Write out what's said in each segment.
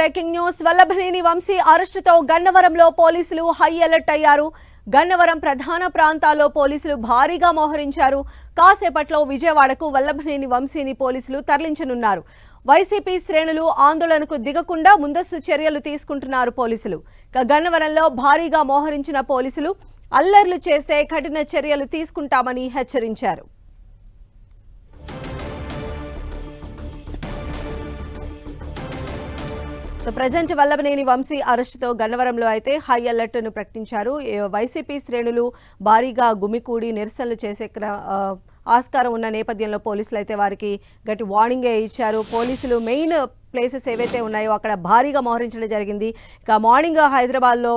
Breaking news Vallabhaneni Vamsi అరెస్టుతో గన్నవరంలో పోలీసులు high alert అయ్యారు. గన్నవరం ప్రధాన ప్రాంతాల్లో పోలీసులు భారీగా మోహరించారు. కాసేపట్లో విజయవాడకు వల్లభనేని వంశీని పోలీసులు తరలించనున్నారు. వైసీపీ శ్రేణులు ఆందోళనకు దిగకుండా ముందస్తు చర్యలు తీసుకుంటున్నారు పోలీసులు. గన్నవరంలో భారీగా మోహరించిన పోలీసులు అల్లర్లు చేస్తే కఠిన చర్యలు తీసుకుంటామని హెచ్చరించారు. సో ప్రెజెంట్ వల్లభనేని వంశీ అరెస్టుతో గన్నవరంలో అయితే హై అలర్ట్ ను ప్రకటించారు. వైసీపీ శ్రేణులు భారీగా గుమికూడి నిరసనలు చేసే ఆస్కారం ఉన్న నేపథ్యంలో పోలీసులు అయితే వారికి గట్టి వార్నింగే ఇచ్చారు. పోలీసులు మెయిన్ ప్లేసెస్ ఏవైతే ఉన్నాయో అక్కడ భారీగా మోహరించడం జరిగింది. ఇక మార్నింగ్ హైదరాబాద్లో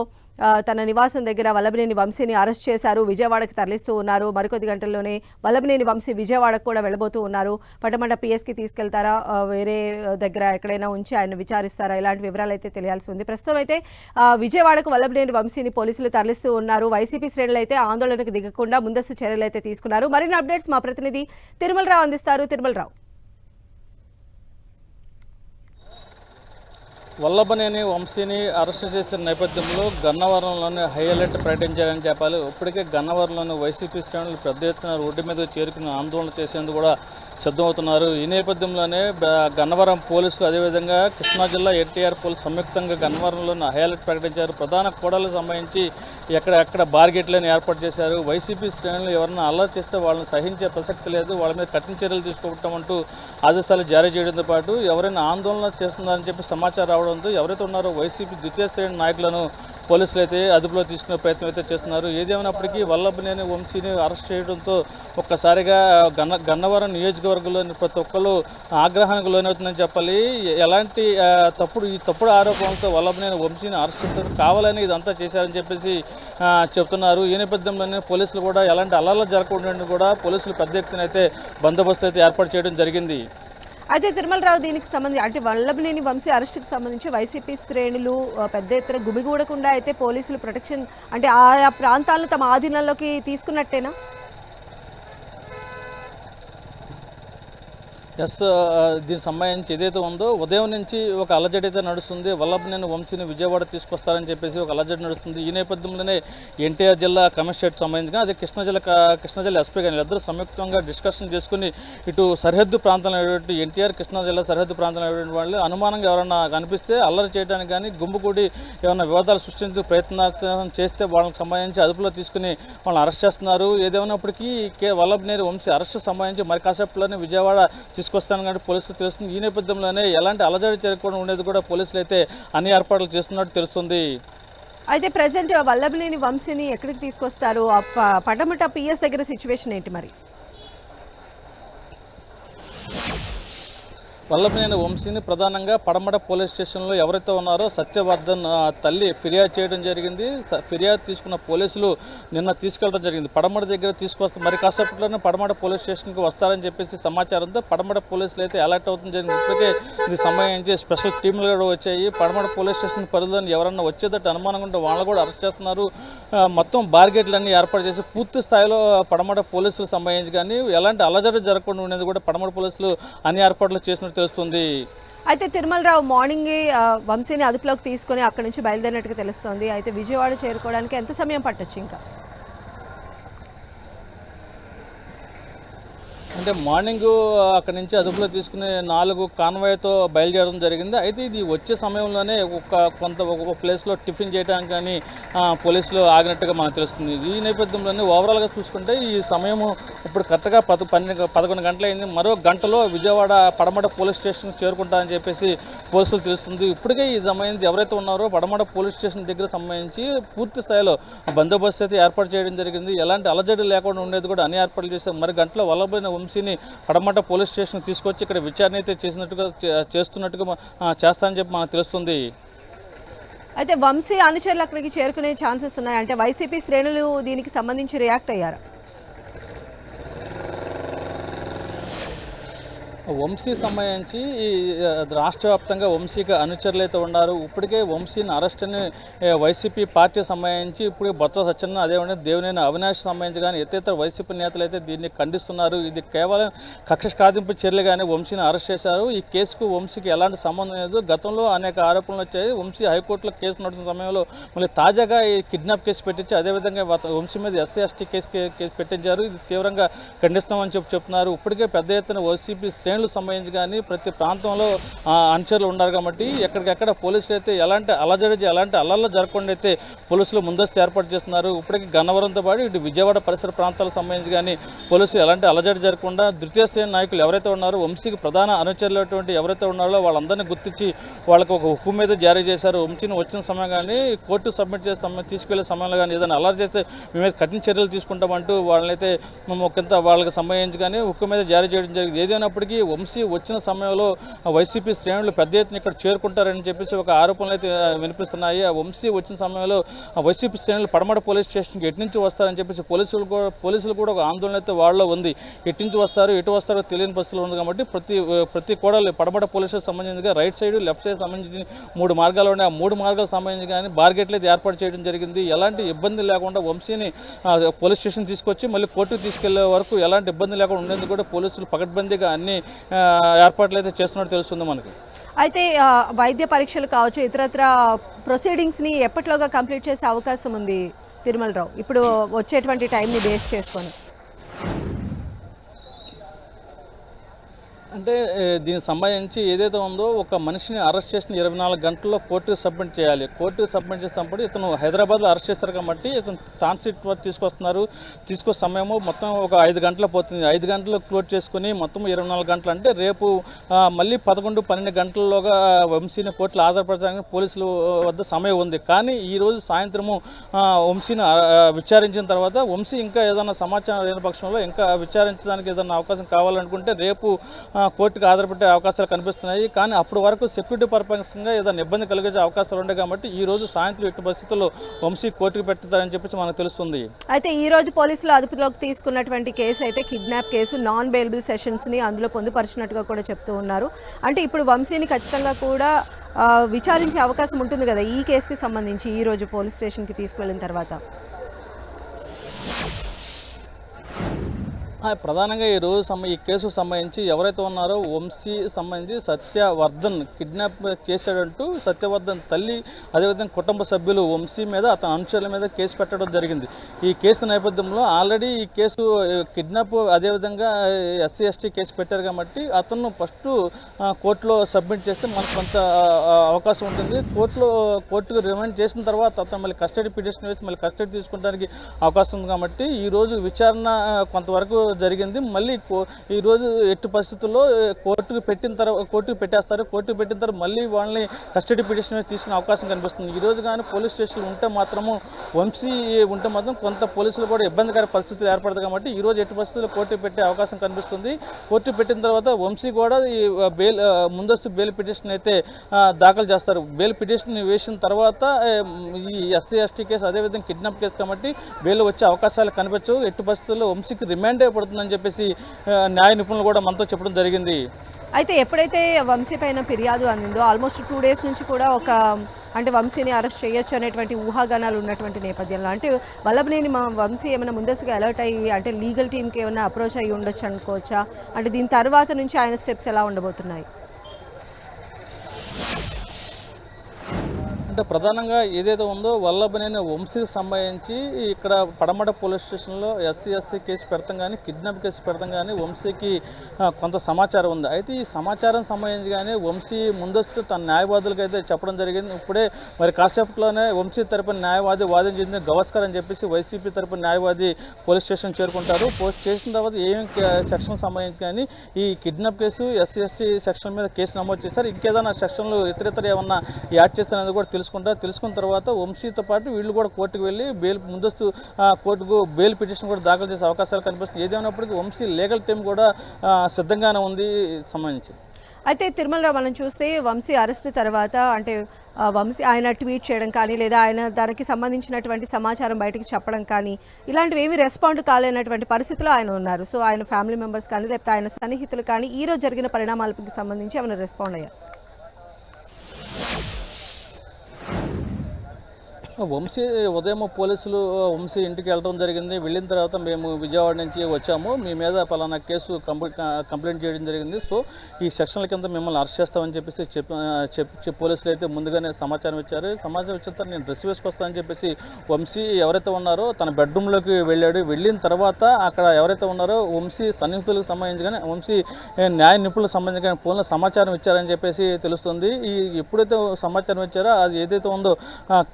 తన నివాసం దగ్గర వల్లభనేని వంశీని అరెస్ట్ చేశారు. విజయవాడకి తరలిస్తూ ఉన్నారు. మరికొద్ది గంటల్లోనే వల్లభనేని వంశీ విజయవాడకు కూడా వెళ్ళబోతూ ఉన్నారు. పటమండ పిఎస్కి తీసుకెళ్తారా, వేరే దగ్గర ఎక్కడైనా ఉంచి ఆయన విచారిస్తారా, ఇలాంటి వివరాలు అయితే తెలియాల్సి ఉంది. ప్రస్తుతం అయితే విజయవాడకు వల్లభనేని వంశీని పోలీసులు తరలిస్తూ ఉన్నారు. వైసీపీ శ్రేణులు అయితే ఆందోళనకు దిగకుండా ముందస్తు చర్యలు అయితే తీసుకున్నారు. మరిన్ని అప్డేట్స్ మా ప్రతినిధి తిరుమలరావు అందిస్తారు. తిరుమలరావు, వల్లభనేని వంశీని అరెస్టు చేసిన నేపథ్యంలో గన్నవరంలోని హై అలర్ట్ ప్రకటించారని చెప్పాలి. ఇప్పటికే గన్నవరంలోని వైసీపీ శ్రేణులు పెద్ద ఎత్తున రోడ్డు మీద చేరుకుని ఆందోళన చేసేందుకు కూడా సిద్ధమవుతున్నారు. ఈ నేపథ్యంలోనే గన్నవరం పోలీసులు అదేవిధంగా కృష్ణా జిల్లా ఎన్టీఆర్ పోలీసు సంయుక్తంగా గన్నవరంలోని హై అలర్ట్ ప్రకటించారు. ప్రధాన కూడలకు సంబంధించి ఎక్కడ బార్గేట్లను ఏర్పాటు చేశారు. వైసీపీ శ్రేణులు ఎవరైనా అల్లరి చేస్తే వాళ్ళని సహించే ప్రసక్తి లేదు, వాళ్ళ మీద కఠిన చర్యలు తీసుకోవటం ఆదేశాలు జారీ చేయడంతో పాటు ఎవరైనా ఆందోళన చేస్తున్నారని చెప్పి సమాచారం రావడంతో ఎవరైతే ఉన్నారో వైసీపీ ద్వితీయ శ్రేణి నాయకులను పోలీసులు అయితే అదుపులో తీసుకునే ప్రయత్నం అయితే చేస్తున్నారు. ఏదేమైనప్పటికీ వల్లభనేని వంశీని అరెస్ట్ చేయడంతో ఒక్కసారిగా గన్నవరం నియోజకవర్గంలోని ప్రతి ఒక్కరు ఆగ్రహానికి లోనవుతుందని చెప్పాలి. ఎలాంటి తప్పుడు ఆరోపణలతో వల్లభనేని వంశీని అరెస్ట్ చేస్తారు, కావాలని ఇదంతా చేశారని చెప్పేసి చెప్తున్నారు. ఈ నేపథ్యంలోనే పోలీసులు కూడా ఎలాంటి అల్లర్లు జరగకుండా కూడా పోలీసులు పెద్ద ఎత్తున అయితే బందోబస్తు అయితే ఏర్పాటు చేయడం జరిగింది. అయితే తిరుమలరావు, దీనికి సంబంధించి అంటే వల్లభనేని వంశీ అరెస్టుకు సంబంధించి వైసీపీ శ్రేణులు పెద్ద ఎత్తున గుమిగూడకుండా అయితే పోలీసులు ప్రొటెక్షన్ అంటే ఆయా ప్రాంతాలను తమ ఆధీనంలోకి తీసుకున్నట్టేనా? దీనికి సంబంధించి ఏదైతే ఉందో ఉదయం నుంచి ఒక అలజడి అయితే నడుస్తుంది. వల్లభనేని వంశీని విజయవాడ తీసుకొస్తారని చెప్పేసి ఒక అలజడి నడుస్తుంది. ఈ నేపథ్యంలోనే ఎన్టీఆర్ జిల్లా కమిషనరేట్ సంబంధించిన అదే కృష్ణా జిల్లా ఎస్పీ కానీ ఇద్దరు సంయుక్తంగా డిస్కషన్ చేసుకుని ఇటు సరిహద్దు ప్రాంతంలో ఎన్టీఆర్ కృష్ణా జిల్లా సరిహద్దు ప్రాంతంలో వాళ్ళు అనుమానంగా ఎవరైనా కనిపిస్తే అల్లరి చేయడానికి కానీ గుంపుకూడి ఏమైనా వివాదాలు సృష్టించే ప్రయత్నం చేస్తే వాళ్ళకి సంబంధించి అదుపులో తీసుకుని వాళ్ళని అరెస్ట్ చేస్తున్నారు. ఏదేమైనప్పటికీ వల్లభనేని వంశీ అరెస్ట్ సంబంధించి మరి కాసేపులోనే విజయవాడ తీసుకొస్తాను కానీ పోలీసులు తెలుస్తుంది. ఈ నేపథ్యంలోనే ఎలాంటి అలజడి జరగకుండా ఉండేది కూడా పోలీసులు అయితే అన్ని ఏర్పాట్లు చేస్తున్నట్టు తెలుస్తుంది. అయితే ప్రెసెంట్ వల్లభనేని వంశీని ఎక్కడికి తీసుకొస్తారు? పటమట పిఎస్ దగ్గర సిచ్యువేషన్ ఏంటి మరి? వల్లభనేని వంశీని ప్రధానంగా పడమట పోలీస్ స్టేషన్లో ఎవరైతే ఉన్నారో సత్యవర్ధన్ తల్లి ఫిర్యాదు చేయడం జరిగింది. ఫిర్యాదు తీసుకున్న పోలీసులు నిన్న తీసుకెళ్ళడం జరిగింది. పడమట దగ్గర తీసుకొస్తే మరి కాసేపట్లోనే పడమట పోలీస్ స్టేషన్కి వస్తారని చెప్పేసి సమాచారంతో పడమట పోలీసులు అయితే అలర్ట్ అవుతుంది జరిగింది. ఇప్పటికే ఇది సంబంధించి స్పెషల్ టీంలు కూడా వచ్చాయి. పడమట పోలీస్ స్టేషన్ పరిధిలోని ఎవరన్నా వచ్చేదట్టు అనుమానంగా ఉంటే వాళ్ళు కూడా అరెస్ట్ చేస్తున్నారు. మొత్తం బార్గేట్లన్నీ ఏర్పాటు చేసి పూర్తి స్థాయిలో పడమట పోలీసులకు సంబంధించి కానీ ఎలాంటి అలజడి జరగకుండా ఉండేది కూడా పడమట పోలీసులు అన్ని ఏర్పాట్లు చేసినట్టు తెలుస్తుంది. అయితే తిరుమలరావు, మార్నింగ్ వంశీని అదుపులోకి తీసుకుని అక్కడి నుంచి బయలుదేరినట్టుగా తెలుస్తోంది. అయితే విజయవాడ చేరుకోవడానికి ఎంత సమయం పట్టొచ్చు? ఇంకా అంటే మార్నింగ్ అక్కడి నుంచి అదుపులో తీసుకుని 4 కాన్వాయ్తో బయలుదేరడం జరిగింది. అయితే ఇది వచ్చే సమయంలోనే ఒక ప్లేస్లో టిఫిన్ చేయడానికి కానీ పోలీసులు ఆగినట్టుగా మనకు తెలుస్తుంది. ఈ నేపథ్యంలోనే ఓవరాల్గా చూసుకుంటే ఈ సమయం ఇప్పుడు కరెక్ట్గా 11 గంటలైంది. మరో గంటలో విజయవాడ పడమట పోలీస్ స్టేషన్కి చేరుకుంటారని చెప్పేసి పోలీసులు తెలుస్తుంది. ఇప్పటికే ఈ సంబంధించి ఎవరైతే ఉన్నారో పడమట పోలీస్ స్టేషన్ దగ్గర సంబంధించి పూర్తి స్థాయిలో బందోబస్తు అయితే ఏర్పాటు చేయడం జరిగింది. ఎలాంటి అలజడి లేకుండా ఉండేది కూడా అన్ని ఏర్పాట్లు చేశారు. మరి గంటలో వల్లభనేని వంశీని పడమట పోలీస్ స్టేషన్ తీసుకొచ్చి ఇక్కడ విచారణ అయితే చేస్తున్నట్టుగా చేస్తానని చెప్పి మనకు తెలుస్తుంది. అయితే వంశీ అనుచరులు అక్కడికి చేరుకునే ఛాన్సెస్ ఉన్నాయి అంటే వైసీపీ శ్రేణులు దీనికి సంబంధించి రియాక్ట్ అయ్యారు. వంశీ సంబంధించి రాష్ట్ర వ్యాప్తంగా వంశీకి అనుచరులు అయితే ఉన్నారు. ఇప్పటికే వంశీని అరెస్ట్ అని వైసీపీ పార్టీ సంబంధించి ఇప్పుడు బొత్స సత్యనారాయణ అదేవిధంగా దేవినేని అవినాష్ సంబంధించి కానీ ఇతర వైసీపీ నేతలు అయితే దీన్ని ఖండిస్తున్నారు. ఇది కేవలం కక్ష సాధింపు చర్యలుగానే వంశీని అరెస్ట్ చేశారు. ఈ కేసుకు వంశీకి ఎలాంటి సంబంధం లేదు. గతంలో అనేక ఆరోపణలు వచ్చాయి. వంశీ హైకోర్టులో కేసు నడుస్తున్న సమయంలో మళ్ళీ తాజాగా ఈ కిడ్నాప్ కేసు పెట్టించి అదేవిధంగా వంశీ మీద ఎస్సీ ఎస్టీ కేసు పెట్టించారు. ఇది తీవ్రంగా ఖండిస్తామని చెప్తున్నారు. ఇప్పటికే పెద్ద ఎత్తున వైసీపీ శ్రేణులకు సంబంధించి కానీ ప్రతి ప్రాంతంలో అనుచరులు ఉన్నారు కాబట్టి ఎక్కడికెక్కడ పోలీసులు అయితే ఎలాంటి అల్లర్లు జరగకుండా అయితే పోలీసులు ముందస్తు ఏర్పాటు చేస్తున్నారు. ఇప్పటికీ గన్నవరంతో పాటు ఇటు విజయవాడ పరిసర ప్రాంతాలకు సంబంధించి కానీ పోలీసులు ఎలాంటి అలజడి జరగకుండా ద్వితీయ శ్రేణి నాయకులు ఎవరైతే ఉన్నారో వంశీకి ప్రధాన అనుచరులటువంటి ఎవరైతే ఉన్నారో వాళ్ళందరినీ గుర్తించి వాళ్ళకి ఒక హుక్కు మీద జారీ చేశారు. వంశీని వచ్చిన సమయం కానీ కోర్టు సబ్మిట్ చేసే తీసుకెళ్లే సమయంలో కానీ ఏదైనా అలర్ట్ చేస్తే మేము మీద కఠిన చర్యలు తీసుకుంటామంటూ వాళ్ళనైతే ఒకంత వాళ్ళకి సంబంధించి కానీ హుక్కు మీద జారీ చేయడం జరిగింది. ఏదైనప్పటికీ వంశీ వచ్చిన సమయంలో వైసీపీ శ్రేణులు పెద్ద ఎత్తున ఇక్కడ చేరుకుంటారని చెప్పేసి ఒక ఆరోపణలు అయితే వినిపిస్తున్నాయి. ఆ వంశీ వచ్చిన సమయంలో వైసీపీ శ్రేణులు పడమట పోలీస్ స్టేషన్కి ఎటు నుంచి వస్తారని చెప్పేసి పోలీసులు కూడా ఒక ఆందోళన అయితే వాళ్ళలో ఉంది. ఎటు నుంచి వస్తారు ఎటు వస్తారో తెలియని పరిస్థితులు ఉంది కాబట్టి ప్రతి కోడలు పడమట పోలీస్ స్టేషన్ సంబంధించి రైట్ సైడ్ లెఫ్ట్ సైడ్ సంబంధించి 3 మార్గాలు ఉన్నాయి. ఆ 3 మార్గాలకు సంబంధించి కానీ బార్గెట్లు అయితే ఏర్పాటు చేయడం జరిగింది. ఎలాంటి ఇబ్బంది లేకుండా వంశీని పోలీస్ స్టేషన్ తీసుకొచ్చి మళ్ళీ కోర్టుకు తీసుకెళ్లే వరకు ఎలాంటి ఇబ్బంది లేకుండా ఉండేందుకు కూడా పోలీసులు పకడ్బందీగా అన్ని ఏర్పాట్లు అయితే చేస్తున్నట్టు తెలుస్తుంది మనకి. అయితే వైద్య పరీక్షలు కావచ్చు ఇతరత్ర ప్రొసీడింగ్స్ని ఎప్పటిలోగా కంప్లీట్ చేసే అవకాశం ఉంది తిరుమలరావు ఇప్పుడు వచ్చేటువంటి టైంని బేస్ చేసుకొని? అంటే దీనికి సంబంధించి ఏదైతే ఉందో ఒక మనిషిని అరెస్ట్ చేసిన 24 గంటల్లో కోర్టుకు సబ్మిట్ చేయాలి. కోర్టుకు సబ్మిట్ చేసినప్పుడు ఇతను హైదరాబాద్లో అరెస్ట్ చేస్తారు కాబట్టి ఇతను ట్రాన్సిట్ వరకు తీసుకొచ్చే సమయము మొత్తం ఒక 5 గంటలు పోతుంది. 5 గంటలు క్లోజ్ చేసుకుని మొత్తం 24 గంటలు అంటే రేపు మళ్ళీ 11-12 గంటల్లోగా వంశీని కోర్టులో హాజరుపరచడానికి పోలీసుల వద్ద సమయం ఉంది. కానీ ఈరోజు సాయంత్రము వంశీని విచారించిన తర్వాత వంశీ ఇంకా ఏదైనా సమాచారం లేని పక్షంలో ఇంకా విచారించడానికి ఏదైనా అవకాశం కావాలనుకుంటే రేపు కోర్టుకు హాజరుపడే అవకాశాలు కనిపిస్తున్నాయి. కానీ అప్పటి వరకు సెక్యూరిటీ పర్పస్గా ఏదైనా ఇబ్బంది కలిగించే అవకాశాలు ఉంటాయి కాబట్టి ఈ రోజు సాయంత్రం ఎట్టి పరిస్థితుల్లో వంశీ కోర్టుకు పెడతారని చెప్పేసి మనకు తెలుస్తుంది. అయితే ఈ రోజు పోలీసులు అదుపులోకి తీసుకున్నటువంటి కేసు అయితే కిడ్నాప్ కేసు, నాన్ బెయిలబుల్ సెషన్స్ని అందులో పొందుపరిచినట్టుగా కూడా చెప్తూ ఉన్నారు. అంటే ఇప్పుడు వంశీని ఖచ్చితంగా కూడా విచారించే అవకాశం ఉంటుంది కదా ఈ కేసుకి సంబంధించి ఈ రోజు పోలీస్ స్టేషన్కి తీసుకువెళ్ళిన తర్వాత? ప్రధానంగా ఈ కేసుకు సంబంధించి ఎవరైతే ఉన్నారో వంశీ సంబంధించి సత్యవర్ధన్ కిడ్నాప్ చేశాడంటూ సత్యవర్ధన్ తల్లి అదేవిధంగా కుటుంబ సభ్యులు వంశీ మీద అతని అనుచరుల మీద కేసు పెట్టడం జరిగింది. ఈ కేసు నేపథ్యంలో ఆల్రెడీ ఈ కేసు కిడ్నాప్ అదేవిధంగా ఎస్సీ ఎస్టీ కేసు పెట్టారు కాబట్టి అతను ఫస్ట్ కోర్టులో సబ్మిట్ చేస్తే మనకు కొంత అవకాశం ఉంటుంది. కోర్టుకు రిమైండ్ చేసిన తర్వాత అతను మళ్ళీ కస్టడీ పిటిషన్ వేసి మళ్ళీ కస్టడీ తీసుకుంటానికి అవకాశం ఉంది కాబట్టి ఈరోజు విచారణ కొంతవరకు జరిగింది. మళ్ళీ ఈరోజు ఎట్టి పరిస్థితుల్లో కోర్టుకు పెట్టేస్తారు. కోర్టుకు పెట్టిన తర్వాత మళ్ళీ వాళ్ళని కస్టడీ పిటిషన్ తీసుకునే అవకాశం కనిపిస్తుంది. ఈరోజు కానీ పోలీస్ స్టేషన్లు ఉంటే మాత్రము వంశీ ఉంటే మాత్రం కొంత పోలీసులు కూడా ఇబ్బందికర పరిస్థితులు ఏర్పడతాయి కాబట్టి ఈరోజు ఎట్టి పరిస్థితుల్లో కోర్టుకు పెట్టే అవకాశం కనిపిస్తుంది. కోర్టు పెట్టిన తర్వాత వంశీ కూడా ఈ ముందస్తు బెయిల్ పిటిషన్ అయితే దాఖలు చేస్తారు. బెయిల్ పిటిషన్ వేసిన తర్వాత ఈ ఎస్సీ ఎస్టీ కేసు అదేవిధంగా కిడ్నాప్ కేసు కాబట్టి బెయిల్ వచ్చే అవకాశాలు కనిపించవు. ఎట్టి పరిస్థితుల్లో వంశీకి రిమాండ్ పడుతుందని చెప్పేసి న్యాయ నిపుణులు కూడా మనతో చెప్పడం జరిగింది. అయితే ఎప్పుడైతే వంశీ పైన ఫిర్యాదు అందిందో ఆల్మోస్ట్ 2 days నుంచి కూడా అంటే వంశీని అరెస్ట్ చేయొచ్చు అనేటువంటి ఊహాగానాలు ఉన్నటువంటి నేపథ్యంలో అంటే వల్లభనేని వంశీ ఏమైనా ముందస్తుగా అలర్ట్ అయ్యి అంటే లీగల్ టీంకి ఏమైనా అప్రోచ్ అయ్యి ఉండొచ్చు అనుకోవచ్చా? అంటే దీని తర్వాత నుంచి ఆయన స్టెప్స్ ఎలా ఉండబోతున్నాయి? అంటే ప్రధానంగా ఏదైతే ఉందో వల్లభనేని వంశీకి సంబంధించి ఇక్కడ పడమట పోలీస్ స్టేషన్లో ఎస్సీ కేసు పెడతాం కానీ కిడ్నాప్ కేసు పెడతాం కానీ వంశీకి కొంత సమాచారం ఉంది. అయితే ఈ సమాచారం సంబంధించి కానీ వంశీ ముందస్తు తన న్యాయవాదులకు అయితే చెప్పడం జరిగింది. ఇప్పుడే మరి కాసేపట్లోనే వంశీ తరపున న్యాయవాది వాదన చెందిన గవస్కర్ అని చెప్పేసి వైసీపీ తరపున న్యాయవాది పోలీస్ స్టేషన్ చేరుకుంటారు. పోలీస్ స్టేషన్ తర్వాత ఏమేమి సెక్షన్ సంబంధించి కానీ ఈ kidnap case SC ST section మీద కేసు నమోదు చేశారు. ఇంకేదైనా సెక్షన్లు ఇతర ఏమన్నా యాడ్ చేస్తారనేది కూడా తెలుసుకున్న తర్వాత వంశీతో పాటు వీళ్ళు కూడా కోర్టుకు వెళ్ళి ముందస్తు కోర్టుకు బెయిల్ పిటిషన్ కూడా దాఖలు చేసే అవకాశాలు కనిపిస్తుంది. ఏదేమైనప్పటికీ వంశీ లీగల్ టీం కూడా సిద్ధంగానే ఉంది సంబంధించి. అయితే తిరుమలలో మనం చూస్తే వంశీ అరెస్ట్ తర్వాత అంటే వంశీ ఆయన ట్వీట్ చేయడం కానీ లేదా ఆయన దానికి సంబంధించినటువంటి సమాచారం బయటకు చెప్పడం కానీ ఇలాంటివి ఏమీ రెస్పాండ్ కాలేనటువంటి పరిస్థితిలో ఆయన ఉన్నారు. సో ఆయన ఫ్యామిలీ మెంబర్స్ కానీ లేకపోతే ఆయన సన్నిహితులు కానీ ఈ రోజు జరిగిన పరిణామాలకు సంబంధించి ఏమైనా రెస్పాండ్ అయ్యారు? వంశీ ఉదయం పోలీసులు వంశీ ఇంటికి వెళ్ళడం జరిగింది. వెళ్ళిన తర్వాత మేము విజయవాడ నుంచి వచ్చాము, మీ మీద పలానా కేసు కంప్లైంట్ చేయడం జరిగింది, సో ఈ సెక్షన్ల కింద మిమ్మల్ని అరెస్ట్ చేస్తామని చెప్పేసి చెప్పి పోలీసులు అయితే ముందుగానే సమాచారం ఇచ్చారు. సమాచారం ఇచ్చిన తర్వాత నేను డ్రెస్ వేసుకొస్తానని చెప్పేసి వంశీ ఎవరైతే ఉన్నారో తన బెడ్రూమ్లోకి వెళ్ళాడు. వెళ్ళిన తర్వాత అక్కడ ఎవరైతే ఉన్నారో వంశీ సన్నిహితులకు సంబంధించి కానీ వంశీ న్యాయ నిపుణులకు సంబంధించి కానీ ఫోన్లో సమాచారం ఇచ్చారని చెప్పేసి తెలుస్తుంది. ఎప్పుడైతే సమాచారం ఇచ్చారో అది ఏదైతే ఉందో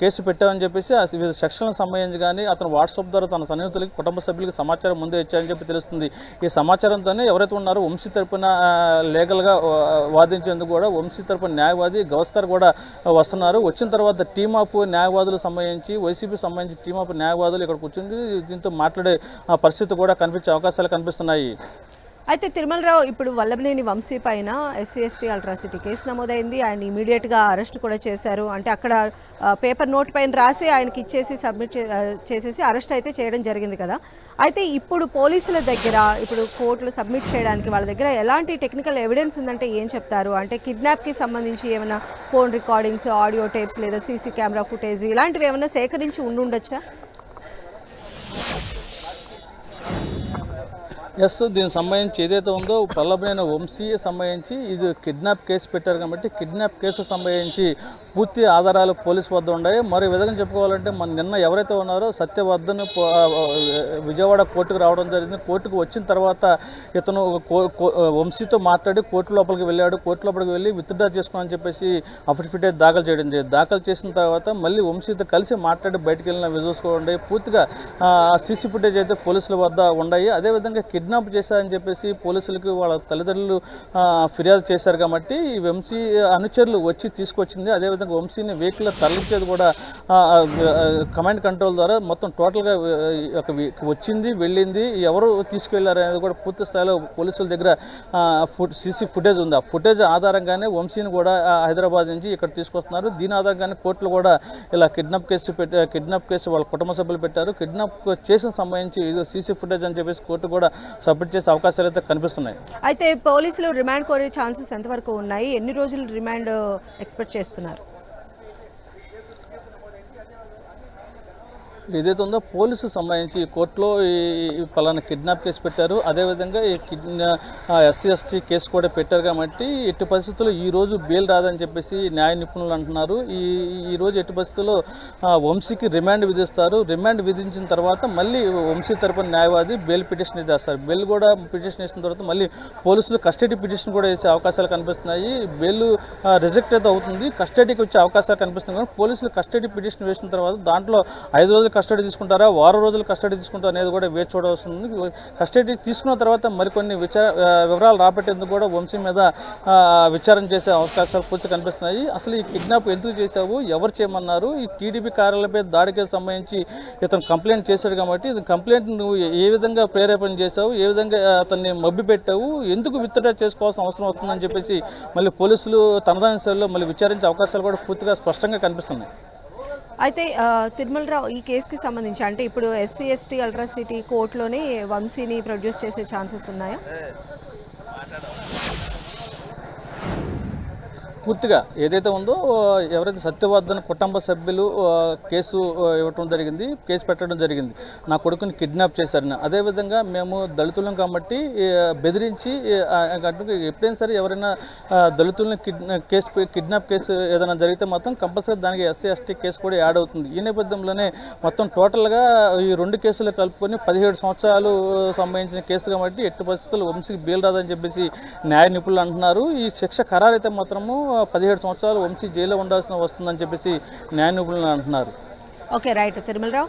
కేసు పెట్టామని చెప్పేసి వివిధ సెక్షన్లకు సంబంధించి కానీ అతను వాట్సాప్ ద్వారా తన సన్నిహితులకి కుటుంబ సభ్యులకి సమాచారం ముందే ఇచ్చారని చెప్పి తెలుస్తుంది. ఈ సమాచారంతోనే ఎవరైతే ఉన్నారో వంశీ తరపున లీగల్గా వాదించేందుకు కూడా వంశీ తరపున న్యాయవాది గవస్కర్ కూడా వస్తున్నారు. వచ్చిన తర్వాత టీమ్ ఆఫ్ న్యాయవాదులకు సంబంధించి వైసీపీ సంబంధించి టీమ్ ఆఫ్ న్యాయవాదులు ఇక్కడ కూర్చుంది దీంతో మాట్లాడే పరిస్థితి కూడా కనిపించే అవకాశాలు కనిపిస్తున్నాయి. అయితే తిరుమలరావు, ఇప్పుడు వల్లభనేని వంశీ పైన ఎస్సీ ఎస్టీ అల్ట్రాసిటీ కేసు నమోదైంది. ఆయన ఇమీడియట్గా అరెస్ట్ కూడా చేశారు. అంటే అక్కడ పేపర్ నోట్ పైన రాసి ఆయనకి ఇచ్చేసి సబ్మిట్ చేసేసి అరెస్ట్ అయితే చేయడం జరిగింది కదా. అయితే ఇప్పుడు పోలీసుల దగ్గర ఇప్పుడు కోర్టులు సబ్మిట్ చేయడానికి వాళ్ళ దగ్గర ఎలాంటి టెక్నికల్ ఎవిడెన్స్ ఉందంటే ఏం చెప్తారు? అంటే కిడ్నాప్కి సంబంధించి ఏమైనా ఫోన్ రికార్డింగ్స్, ఆడియో టేప్స్ లేదా సీసీ కెమెరా ఫుటేజ్ ఇలాంటివి ఏమైనా సేకరించి ఉండుండొచ్చా? ఎస్, దీనికి సంబంధించి ఏదైతే ఉందో వల్లభనేని వంశీ సంబంధించి ఇది కిడ్నాప్ కేసు పెట్టారు కాబట్టి కిడ్నాప్ కేసు సంబంధించి పూర్తి ఆధారాలు పోలీసు వద్ద ఉన్నాయి. మరో విధంగా చెప్పుకోవాలంటే నిన్న ఎవరైతే ఉన్నారో సత్యవర్ధన్ విజయవాడ కోర్టుకు రావడం జరిగింది. కోర్టుకు వచ్చిన తర్వాత ఇతను వంశీతో మాట్లాడి కోర్టు లోపలికి వెళ్ళాడు. కోర్టు లోపలికి వెళ్ళి విత్డ్రా చేసుకోమని చెప్పేసి అఫిడవిట్ దాఖలు చేయడం జరిగింది. దాఖలు చేసిన తర్వాత మళ్ళీ వంశీతో కలిసి మాట్లాడి బయటకు వెళ్ళిన విజువల్స్ కూడా ఉన్నాయి. పూర్తిగా సీసీ ఫుటేజ్ అయితే పోలీసుల వద్ద ఉన్నాయి. అదేవిధంగా కిడ్నాప్ చేశారని చెప్పేసి పోలీసులకు వాళ్ళ తల్లిదండ్రులు ఫిర్యాదు చేశారు కాబట్టి ఈ వంశీ అనుచరులు వచ్చి తీసుకొచ్చింది. అదేవిధంగా వంశీని వెహికల్ తరలించేది కూడా కమాండ్ కంట్రోల్ ద్వారా మొత్తం టోటల్గా వచ్చింది, వెళ్ళింది, ఎవరు తీసుకెళ్లారు అనేది కూడా పూర్తి స్థాయిలో పోలీసుల దగ్గర సీసీ ఫుటేజ్ ఉంది. ఆ ఫుటేజ్ ఆధారంగానే వంశీని కూడా హైదరాబాద్ నుంచి ఇక్కడ తీసుకొస్తున్నారు. దీని ఆధారంగానే కోర్టులు కూడా ఇలా కిడ్నాప్ కేసు వాళ్ళ కుటుంబ సభ్యులు పెట్టారు. కిడ్నాప్ చేసిన సంబంధించి ఇది సీసీ ఫుటేజ్ అని చెప్పేసి కోర్టు కూడా సబ్మిట్ చేసే అవకాశాలు అయితే కనిపిస్తున్నాయి. అయితే పోలీసులు రిమాండ్ కోరే ఛాన్సెస్ ఎంతవరకు ఉన్నాయి? ఎన్ని రోజులు రిమాండ్ ఎక్స్పెక్ట్ చేస్తున్నారు? ఏదైతే ఉందో పోలీసు సంబంధించి కోర్టులో ఈ పలానా కిడ్నాప్ కేసు పెట్టారు. అదేవిధంగా ఈ ఎస్సీ ఎస్టీ కేసు కూడా పెట్టారు కాబట్టి ఎట్టి పరిస్థితుల్లో ఈ రోజు బెయిల్ రాదని చెప్పేసి న్యాయ నిపుణులు అంటున్నారు. ఈ రోజు ఎట్టి పరిస్థితుల్లో వంశీకి రిమాండ్ విధిస్తారు. రిమాండ్ విధించిన తర్వాత మళ్ళీ వంశీ తరపున న్యాయవాది బెయిల్ పిటిషన్ చేస్తారు. బెయిల్ కూడా పిటిషన్ వేసిన తర్వాత మళ్ళీ పోలీసులు కస్టడీ పిటిషన్ కూడా వేసే అవకాశాలు కనిపిస్తున్నాయి. బెయిల్ రిజెక్ట్ అయితే అవుతుంది, కస్టడీకి వచ్చే అవకాశాలు కనిపిస్తున్నాయి. పోలీసులు కస్టడీ పిటిషన్ వేసిన తర్వాత దాంట్లో 5 రోజులు కస్టడీ తీసుకుంటారా, 6 రోజులు కస్టడీ తీసుకుంటారా అనేది కూడా వేచి చూడవలసింది. కస్టడీ తీసుకున్న తర్వాత మరికొన్ని వివరాలు రాబట్టేందుకు కూడా వంశీ మీద విచారణ చేసే అవకాశాలు పూర్తి కనిపిస్తున్నాయి. అసలు ఈ కిడ్నాప్ ఎందుకు చేశావు, ఎవరు చేయమన్నారు, ఈ టీడీపీ కార్యాలయంపై దాడికి సంబంధించి ఇతను కంప్లైంట్ చేశాడు కాబట్టి ఇది కంప్లైంట్ నువ్వు ఏ విధంగా ప్రేరేపణ చేశావు, ఏ విధంగా అతన్ని మభ్య పెట్టావు, ఎందుకు విత్డ్రా చేసుకోవాల్సిన అవసరం అవుతుందని చెప్పేసి మళ్ళీ పోలీసులు తనదాని శైలిలో మళ్ళీ విచారించే అవకాశాలు కూడా పూర్తిగా స్పష్టంగా కనిపిస్తున్నాయి. అయితే తిరుమలరావు, ఈ కేసుకి సంబంధించి అంటే ఇప్పుడు ఎస్సీ ఎస్టీ అల్ట్రాసిటీ కోర్టులోనే వంశీని ప్రొడ్యూస్ చేసే ఛాన్సెస్ ఉన్నాయా? పూర్తిగా ఏదైతే ఉందో ఎవరైతే సత్యవర్ధన్ కుటుంబ సభ్యులు కేసు ఇవ్వటం జరిగింది, కేసు పెట్టడం జరిగింది, నా కొడుకుని కిడ్నాప్ చేశారని. అదేవిధంగా మేము దళితులం కాబట్టి బెదిరించి ఎప్పుడైనా సరే ఎవరైనా దళితులను కిడ్నాప్ కేసు ఏదైనా జరిగితే మాత్రం కంపల్సరీ దానికి ఎస్సీ ఎస్టీ కేసు కూడా యాడ్ అవుతుంది. ఈ నేపథ్యంలోనే మొత్తం టోటల్గా ఈ 2 కేసులు కలుపుకొని 17 సంవత్సరాలు సంబంధించిన కేసు కాబట్టి ఎట్టి పరిస్థితుల్లో వంశీకి బెయిల్ రాదని చెప్పేసి న్యాయ నిపుణులు అంటున్నారు. ఈ శిక్ష ఖరారైతే మాత్రము 17 సంవత్సరాలు వంశీ జైల్లో ఉండాల్సిన వస్తుందని చెప్పేసి న్యాయ నిపుణులు అంటున్నారు. Okay, right Tirumalarao.